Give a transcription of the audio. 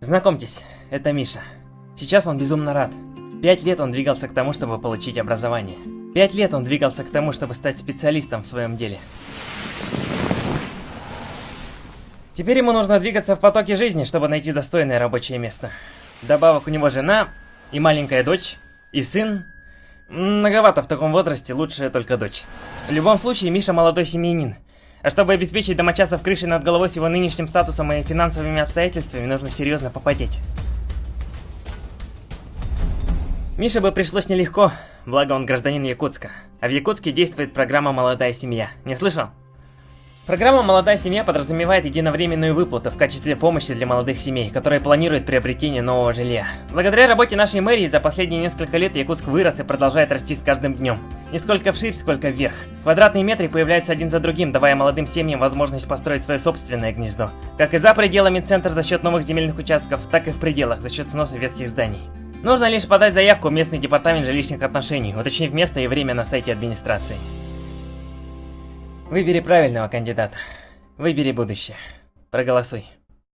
Знакомьтесь, это Миша. Сейчас он безумно рад. 5 лет он двигался к тому, чтобы получить образование. 5 лет он двигался к тому, чтобы стать специалистом в своем деле. Теперь ему нужно двигаться в потоке жизни, чтобы найти достойное рабочее место. Добавок у него жена, и маленькая дочь, и сын. Многовато в таком возрасте, лучше только дочь. В любом случае, Миша молодой семьянин. А чтобы обеспечить домочадцев крышей над головой с его нынешним статусом и финансовыми обстоятельствами, нужно серьезно попотеть. Мише бы пришлось нелегко, благо он гражданин Якутска. А в Якутске действует программа «Молодая семья». Не слышал? Программа «Молодая семья» подразумевает единовременную выплату в качестве помощи для молодых семей, которые планируют приобретение нового жилья. Благодаря работе нашей мэрии за последние несколько лет Якутск вырос и продолжает расти с каждым днем. Не сколько вширь, сколько вверх. Квадратные метры появляются один за другим, давая молодым семьям возможность построить свое собственное гнездо. Как и за пределами центра за счет новых земельных участков, так и в пределах за счет сноса ветхих зданий. Нужно лишь подать заявку в местный департамент жилищных отношений, уточнив место и время на сайте администрации. Выбери правильного кандидата. Выбери будущее. Проголосуй.